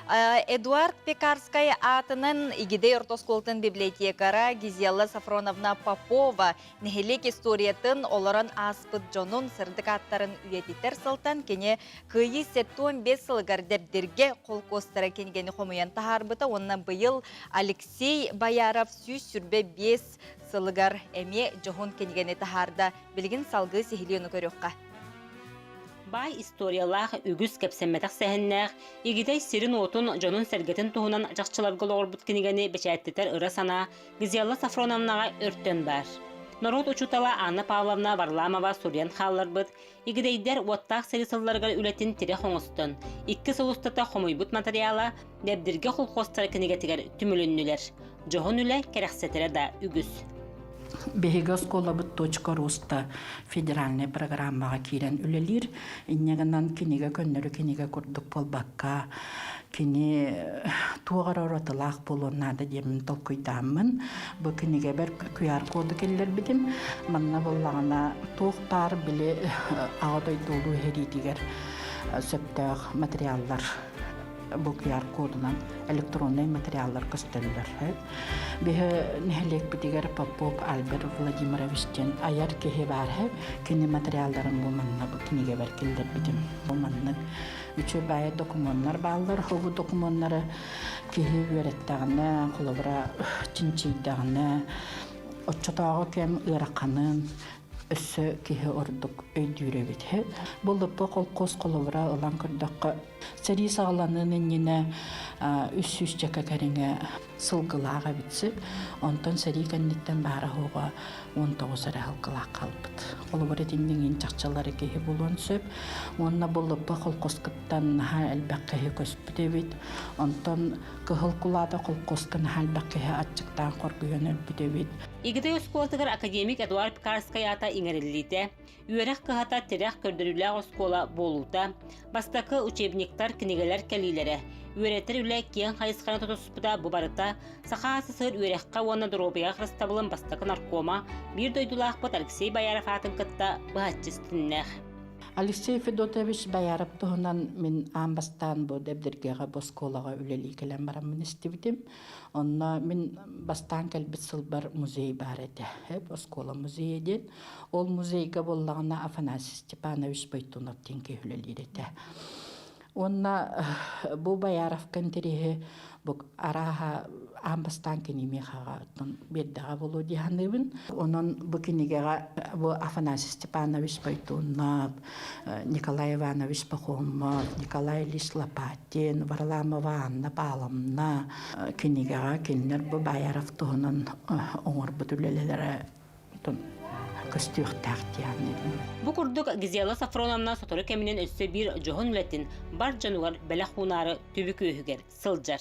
Эдуард Пекарскай атынан игидей ортосколтын библиотекара Гизела Сафроновна Попова нехелек историятын оларан аспыт жонун сырдык аттарын үйетитер сылтан кене кыйы сеттуан 5 сылгар депдерге колкостара кенгени хомуян тахарбыта онна быйыл Алексей Бояров сүйс сүрбе 5 сылгар эме жохун кенгени тахарда билгин салгы сихилиону көрөкка. Бай историялах үгүс кепсемметак сәһеннәх, игидей сирин отун жонун сәргетін туһунан жақчыларгыл орбут кинигени бечәттетер ыра сана Гизела Сафроновнага өрттен бар. Народ учутала Анна Павловна Варламова сурьян халларбыт, игидейдер уаттақ серисылларгар үлетин тире хоңыстын. Икки солустата хомуйбут материала дебдирге холхостар кинигетигер түмүлүннүлер. Жохун үле керексетере да үгүс. Беһиге сколабыт .руста федеральная программага кирен үлелир. Иннегеннан киниге көннөрү киниге курдук болбакка. Кини тугар оратылак болоннада демин толкуйдамын. Бу киниге бер QR коду келлер бидим. Манна боллагана токтар биле агыдай долу херидигер сөптөк материаллар. Бу QR кодунан электронный материаллар көстөлдөр. Бе нехелек битигер Попов Альберт Владимировичтен аяр кеhe бар. Кини материалларын бу манна бу киниге беркелдер бидим. Бу манна үчө бай документтар балдар, хогу документтары кеhe береттагына, колобра чинчийдагына, отчотагы кем ыраканын өссө кеhe ордук өйдүрөбүт. Булдуппа колкос колобра улан кырдакка сери сагаланын энне үс жака кареңе сылгылага битсе, онтон сери кеннеттен бара хога 19 халкыла калбыт. Колобра тиндин чакчалары кеhe болон сөп, онна булдуппа колкоскыттан албакка көспүтөбүт. Онтон кылкулада колкоскын албакка ачыктан коргуйонөр бүтөбүт. Игидей осколатыгар академик Эдуард Пекарскай ата иңереллите, үйерек кыхата терек көрдөрүлә оскола болута, бастакы учебниктар кинигелер келилере, үйереттер үле киен хайысканы тотоспыта бубарыта, сахасы сыр үйерекка уонна дробия хрыстабылын бастакы наркома, бир дойдулақпыт Алексей Бояров атын кытта бахатчыстыннех. Алексей Федотович Бояров туһунан мен амбастан бу дебдергеге босколага үлели келен барамын истибидим. Онна мен бастан келбит сылбар музей бар эди. Боскола музейден. Ол музейге боллагына Афанасий Степанович Байтунов тенке үлелир эди. Онна бу Бояров кентереге бу араха амбастан кенемехага бердага болу диханыбын. Онон бу кинигега бу Афанасий Степанович Байтунов, Николай Иванович Пахомов, Николай Ильич Лопатин, Варламова Анна Павловна кинигега киннер бу Бояров туһунан оңор бүтүлелере көстүк тактияны. Бу курдук Гизела Сафроновна сотору кеминен өссө бир жохун үлетин бар жануар белахунары түбү күйүгер сылжар.